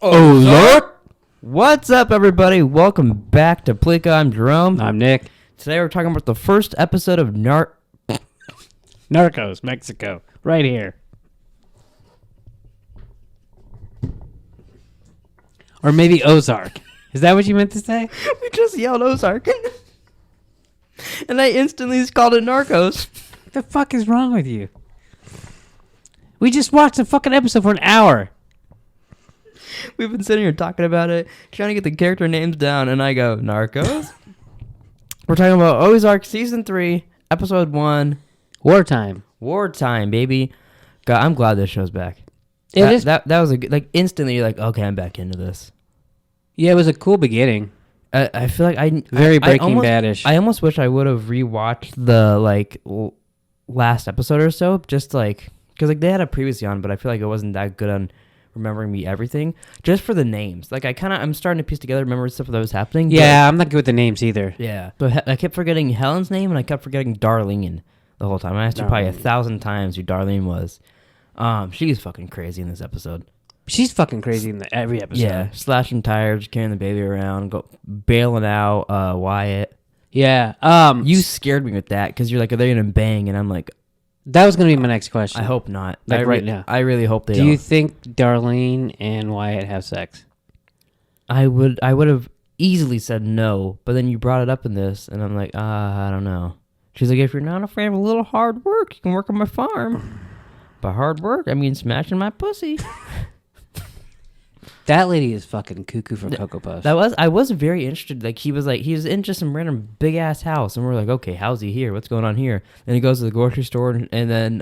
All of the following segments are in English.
Ozark! What's up, everybody? Welcome back to Pleeka. I'm Jerome. I'm Nick. Today we're talking about the first episode of Narcos, Mexico. Right here. Or maybe Ozark. Is that what you meant to say? We just yelled Ozark. And I instantly called it Narcos. What the fuck is wrong with you? We just watched a fucking episode for an hour. We've been sitting here talking about it, trying to get the character names down, and I go, Narcos? We're talking about Ozark Season 3, Episode 1. Wartime. Wartime, baby. God, I'm glad this show's back. That was a good, like, instantly you're like, okay, I'm back into this. Yeah, it was a cool beginning. I feel like Very Breaking Bad-ish. I almost wish I would have rewatched the, like, last episode or so, just, like, because, like, they had it previously on, but I feel like it wasn't that good on remembering me everything, just for the names. Like, I'm starting to piece together, remember stuff that was happening. Yeah, I'm not good with the names either. Yeah. So I kept forgetting Helen's name, and I kept forgetting Darlene the whole time. I asked you probably 1,000 times who Darlene was. She's fucking crazy in this episode. She's fucking crazy in every episode. Yeah, slashing tires, carrying the baby around, bailing out Wyatt. Yeah. You scared me with that, because you're like, are they going to bang? And I'm like, that was going to be my next question. I hope not. Like right now. I really hope they don't. Do you think Darlene and Wyatt have sex? I would have easily said no, but then you brought it up in this, and I'm like, I don't know. She's like, if you're not afraid of a little hard work, you can work on my farm. By hard work, I mean smashing my pussy. That lady is fucking cuckoo for Cocoa Puffs. I was very interested. Like, he was in just some random big ass house, and we're like, okay, how's he here? What's going on here? Then he goes to the grocery store, and then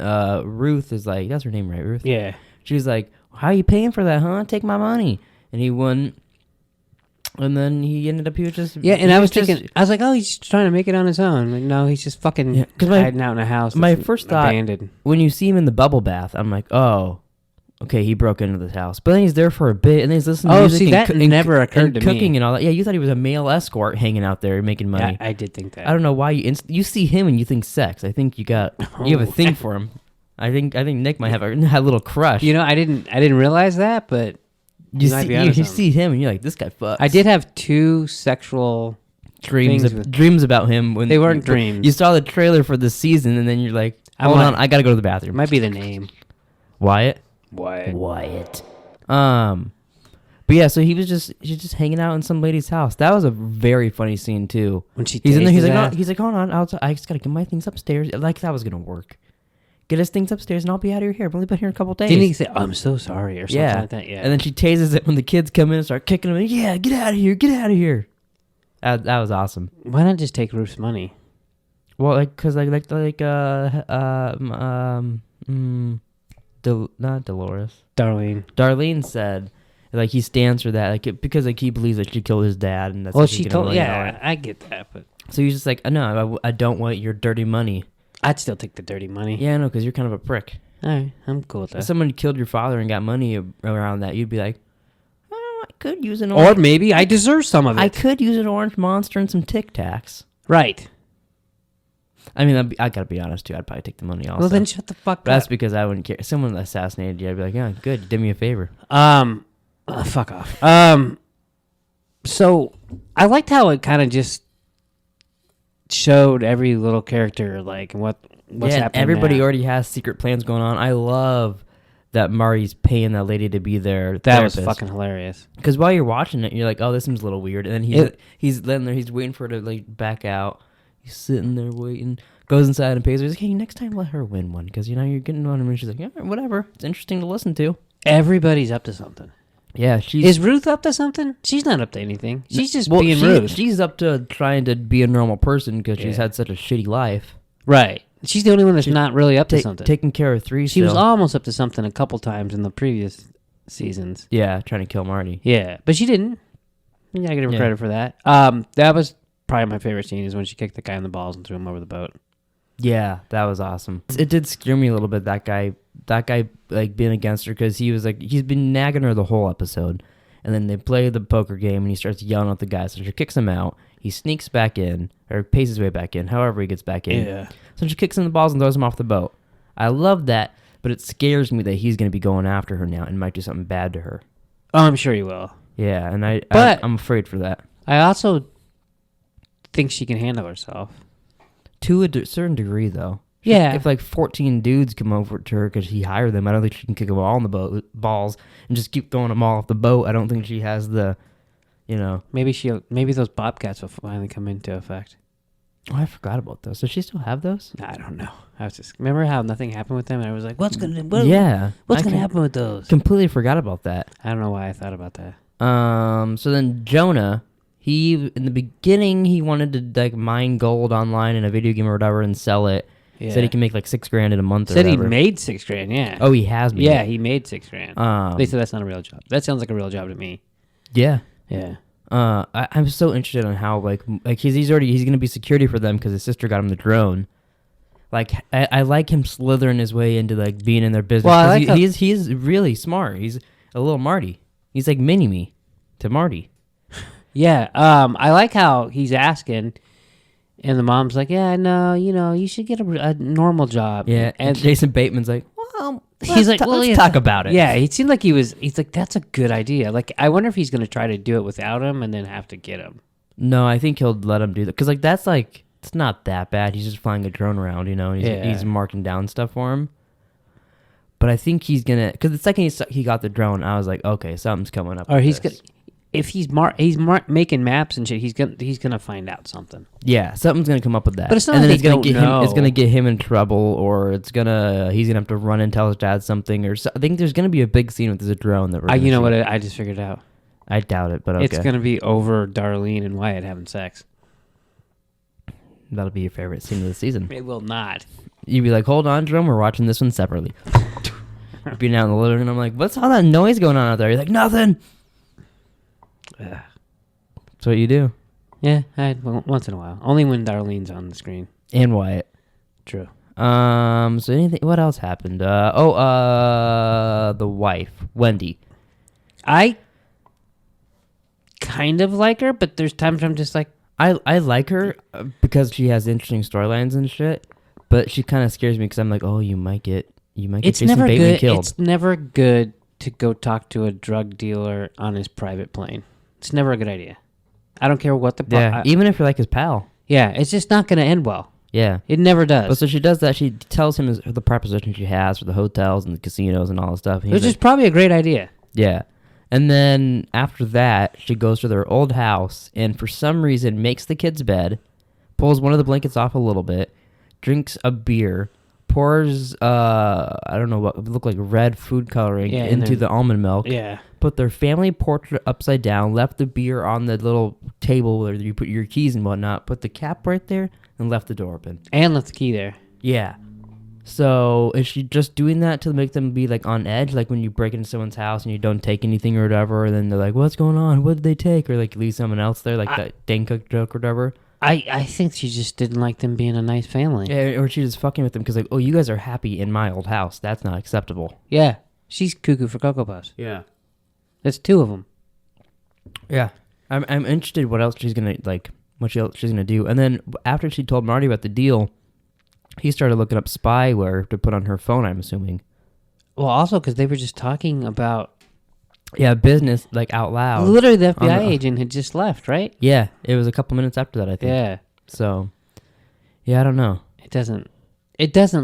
Ruth is like, that's her name, right, Ruth? Yeah. She's like, how are you paying for that, huh? Take my money. And he won. And then he ended up, he was just... Yeah, and I was thinking, I was like, oh, he's trying to make it on his own. Like, no, he's just fucking hiding out in a house. My first thought, abandoned. When you see him in the bubble bath, I'm like, oh, okay, he broke into this house. But then he's there for a bit, and then he's listening to music that never occurred to me. Cooking and all that. Yeah, you thought he was a male escort hanging out there making money. Yeah, I did think that. I don't know why you see him and you think sex. I think you have a thing for him. I think Nick might have a little crush. You know, I didn't realize that, but you see him and you're like, this guy fucks. I did have two sexual dreams about him when they weren't dreams. You saw the trailer for the season, and then you're like, hold on, I gotta go to the bathroom. Might be the name. Wyatt. But yeah, so she's just hanging out in some lady's house. That was a very funny scene too. When she he's in there, he's like, hold on, I just gotta get my things upstairs. Like, that was gonna work. Get his things upstairs, and I'll be out of your hair. I've only been here a couple days. Didn't he say, I'm so sorry, or something like that? Yeah. And then she tases it when the kids come in and start kicking him. Yeah, get out of here, get out of here. That was awesome. Why not just take Ruth's money? Well, not Dolores. Darlene said, like, he stands for that, like, because like he believes that she killed his dad, and that's. Well, she told. Yeah, I get that, but so he's just like, no, I don't want your dirty money. I'd still take the dirty money. Yeah, I know, because you're kind of a prick. All right, I'm cool with that. If someone killed your father and got money around that, you'd be like, oh, I could use an orange. Or maybe I deserve some of it. I could use an orange Monster and some Tic Tacs. Right. I mean, I gotta be honest too. I'd probably take the money also. Well, then shut the fuck up. That's because I wouldn't care. If someone assassinated you, I'd be like, yeah, good. You did me a favor. Fuck off. So I liked how it kind of just showed every little character, like, what's happening. Everybody now. already has secret plans going on. I love that Marty's paying that lady to be their That therapist. was fucking hilarious. Because while you're watching it, you're like, oh, this seems a little weird. And then he's waiting for her to, like, back out. He's sitting there waiting. Goes inside and pays her. He's like, hey, next time let her win one, because you're getting on him. And she's like, yeah, whatever. It's interesting to listen to. Everybody's up to something. Yeah, is Ruth up to something? She's not up to anything. She's just being Ruth. She's up to trying to be a normal person because she's had such a shitty life. Right. She's the only one that's not really up to something. Taking care of three. She was almost up to something a couple times in the previous seasons. Yeah, trying to kill Marty. Yeah, but she didn't. You gotta give her credit for that. That was probably my favorite scene, is when she kicked the guy in the balls and threw him over the boat. Yeah, that was awesome. It did scare me a little bit, that guy like being against her, because he was like, he's been nagging her the whole episode, and then they play the poker game and he starts yelling at the guy, so she kicks him out. He sneaks back in, or pays his way back in, however he gets back in. Yeah. So she kicks him in the balls and throws him off the boat. I love that, but it scares me that he's going to be going after her now and might do something bad to her. Oh, I'm sure he will. Yeah, and But- I'm afraid for that. I also think she can handle herself. To a certain degree, though. Yeah. If like 14 dudes come over to her because he hired them, I don't think she can kick them all in the balls and just keep throwing them all off the boat. I don't think she has the, Maybe those bobcats will finally come into effect. Oh, I forgot about those. Does she still have those? I don't know. I was just remember how nothing happened with them, and I was like, what's gonna happen with those? Completely forgot about that. I don't know why I thought about that. So then Jonah, in the beginning, he wanted to like mine gold online in a video game or whatever and sell it. Yeah. Said he can make like $6,000 in a month. Said or he whatever. made $6,000. Yeah. Oh, he has made. Yeah, it. he made $6,000. They said that's not a real job. That sounds like a real job to me. Yeah. Yeah. I'm so interested in how like he's gonna be security for them because his sister got him the drone. Like I like him slithering his way into like being in their business. Well, he's really smart. He's a little Marty. He's like mini me to Marty. Yeah. I like how he's asking, and the mom's like, "Yeah, no, you should get a normal job." Yeah, and Jason Bateman's like, "Well, he's like, let's talk about it." Yeah, it seemed like he's like, that's a good idea. Like, I wonder if he's going to try to do it without him and then have to get him. No, I think he'll let him do that. Because, like, that's, like, it's not that bad. He's just flying a drone around, and he's marking down stuff for him. But I think he's going to... Because the second he got the drone, I was like, okay, something's coming up. Or he's going to... If he's making maps and shit, he's gonna find out something. Yeah, something's gonna come up with that. But it's not and like then it's gonna get him in trouble, or he's gonna have to run and tell his dad something, or I think there's gonna be a big scene with this drone that we're. You know what? I just figured out. I doubt it, but okay. It's gonna be over Darlene and Wyatt having sex. That'll be your favorite scene of the season. It will not. You'd be like, "Hold on, Jerome, we're watching this one separately." Being out in the living room, I'm like, "What's all that noise going on out there?" You're like, "Nothing." That's what you do. Yeah, once in a while. Only when Darlene's on the screen. And Wyatt. True. So anything? What else happened? The wife, Wendy. I kind of like her, but there's times I'm just like, I like her because she has interesting storylines and shit. But she kind of scares me because I'm like, oh, you might get Jason Bateman killed. It's never good to go talk to a drug dealer on his private plane. It's never a good idea. I don't care what the... even if you're like his pal. Yeah, it's just not going to end well. Yeah. It never does. But so she does that. She tells him the proposition she has for the hotels and the casinos and all that stuff. Which is probably a great idea. Yeah. And then after that, she goes to their old house and for some reason makes the kid's bed, pulls one of the blankets off a little bit, drinks a beer, pours, I don't know what looked like red food coloring into the almond milk. Yeah. Put their family portrait upside down, left the beer on the little table where you put your keys and whatnot, put the cap right there, and left the door open. And left the key there. Yeah. So is she just doing that to make them be like on edge? Like when you break into someone's house and you don't take anything or whatever, and then they're like, what's going on? What did they take? Or like leave someone else there, like that Dane Cook joke or whatever. I think she just didn't like them being a nice family. Yeah, or she's just fucking with them because like, oh, you guys are happy in my old house. That's not acceptable. Yeah. She's cuckoo for Cocoa Puffs. Yeah. That's two of them. Yeah. I'm interested what else she's going to, she's going to do. And then after she told Marty about the deal, he started looking up spyware to put on her phone, I'm assuming. Well, also because they were just talking about... Yeah, business, like, out loud. Literally, the FBI agent had just left, right? Yeah, it was a couple minutes after that, I think. Yeah. So, yeah, I don't know. It doesn't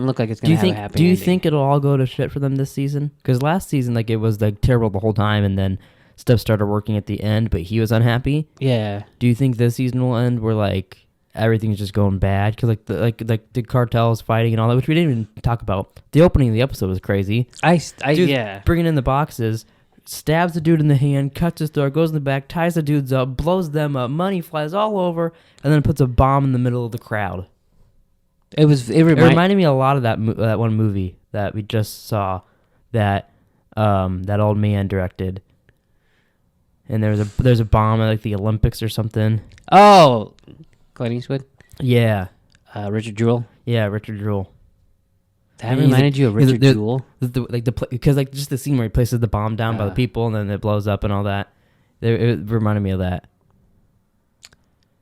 look like it's going to have a happy Do you ending. think it'll all go to shit for them this season? Because last season, like, it was, like, terrible the whole time, and then stuff started working at the end, but he was unhappy. Yeah. Do you think this season will end where, like, everything's just going bad? Because, like the cartels fighting and all that, which we didn't even talk about. The opening of the episode was crazy. Yeah. Bringing in the boxes... Stabs the dude in the hand, cuts his throat, goes in the back, ties the dudes up, blows them up, money flies all over, and then puts a bomb in the middle of the crowd. It reminded me a lot of that one movie that we just saw that that old man directed. And there's a bomb at like the Olympics or something. Oh, Clint Eastwood? Yeah. Richard Jewell? Yeah, Richard Jewell. That reminded you of Richard Jewell? Because just the scene where he places the bomb down by the people and then it blows up and all that. It reminded me of that.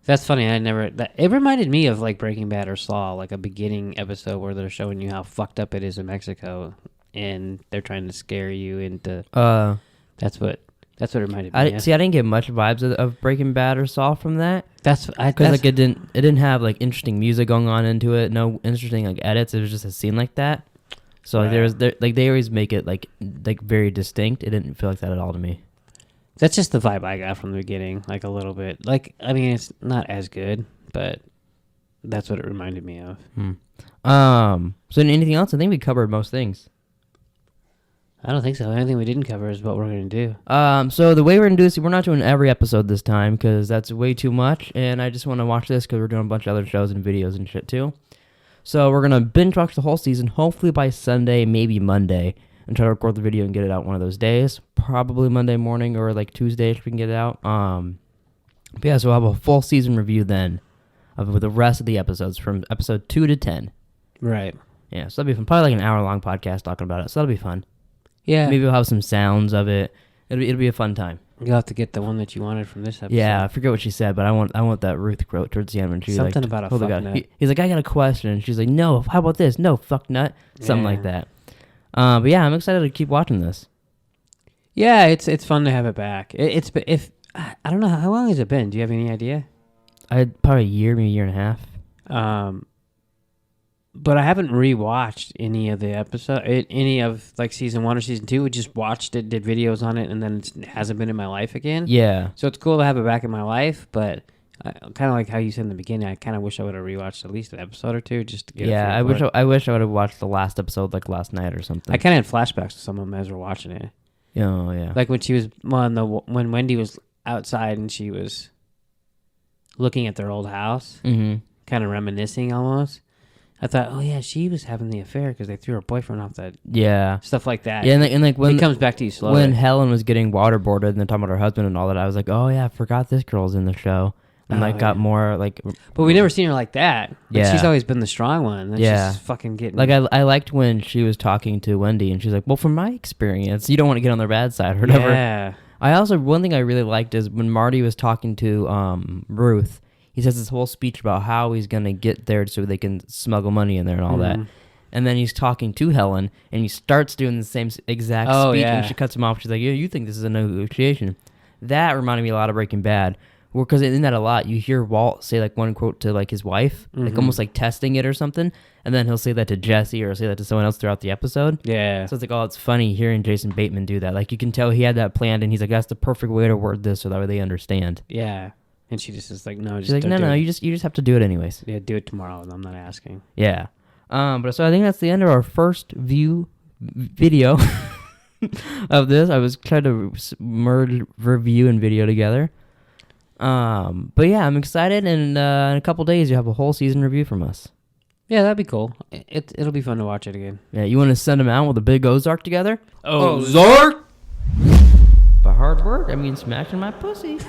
That's funny. It reminded me of like Breaking Bad or Saw, like a beginning episode where they're showing you how fucked up it is in Mexico and they're trying to scare you into... That's what That's what it reminded me of. See, I didn't get much vibes of Breaking Bad or Saw from that. Because like it didn't have like interesting music going on into it. No interesting like edits. It was just a scene like that. So like they always make it like very distinct. It didn't feel like that at all to me. That's just the vibe I got from the beginning, like a little bit. Like, I mean, it's not as good, but that's what it reminded me of. So anything else? I think we covered most things. I don't think so. The only thing we didn't cover is what we're going to do. So the way we're going to do this, we're not doing every episode this time because that's way too much, and I just want to watch this because we're doing a bunch of other shows and videos and shit too. So we're going to binge watch the whole season, hopefully by Sunday, maybe Monday, and try to record the video and get it out one of those days. Probably Monday morning or like Tuesday if we can get it out. But yeah, so we'll have a full season review then of the rest of the episodes from episode 2 to 10. Right. Yeah, so that'll be fun. Probably like an hour-long podcast talking about it, so that'll be fun. Yeah. Maybe we'll have some sounds of it. It'll be a fun time. You'll have to get the one that you wanted from this episode. Yeah, I forget what she said, but I want that Ruth quote towards the end when she's something like, about a fuck nut. He's like, I got a question. And she's like, no, how about this? No, fuck nut. Something like that. But yeah, I'm excited to keep watching this. Yeah, it's fun to have it back. I don't know, how long has it been? Do you have any idea? Probably a year, maybe a year and a half. But I haven't rewatched any of the any of like season 1 or season 2. I just watched it, did videos on it, and then it hasn't been in my life again. Yeah. So it's cool to have it back in my life, but kind of like how you said in the beginning, I kind of wish I would have rewatched at least an episode or two just to get. Yeah, I wish I would have watched the last episode like last night or something. I kind of had flashbacks to some of them as we're watching it. Oh yeah. Like when she was when Wendy was outside and she was looking at their old house, kind of reminiscing almost. I thought, oh yeah, she was having the affair because they threw her boyfriend off that. Yeah. Stuff like that. Yeah, and like when it comes back to you slowly. When Helen was getting waterboarded and then talking about her husband and all that, I was like, oh yeah, I forgot this girl's in the show. And got more like. But we never seen her like that. Like, yeah. She's always been the strong one. And yeah. She's fucking getting. Like I liked when she was talking to Wendy and she's like, well, from my experience, you don't want to get on their bad side or whatever. Yeah. One thing I really liked is when Marty was talking to Ruth. He says this whole speech about how he's going to get there so they can smuggle money in there and all that. And then he's talking to Helen, and he starts doing the same exact speech, and she cuts him off. She's like, yeah, you think this is a negotiation. That reminded me a lot of Breaking Bad, because in that a lot, you hear Walt say like one quote to like his wife, like almost like testing it or something, and then he'll say that to Jesse or say that to someone else throughout the episode. Yeah. So it's like, oh, it's funny hearing Jason Bateman do that. Like you can tell he had that planned, and he's like, that's the perfect way to word this so that way they understand. Yeah. And she just is like, no, just she's like, no, you just have to do it anyways. Yeah, do it tomorrow. I'm not asking. Yeah. But so I think that's the end of our first video of this. I was trying to merge review and video together. But yeah, I'm excited, and in a couple days you have a whole season review from us. Yeah, that'd be cool. It'll be fun to watch it again. Yeah, you want to send them out with a big Ozark together? Ozark! By hard work, I mean smashing my pussy.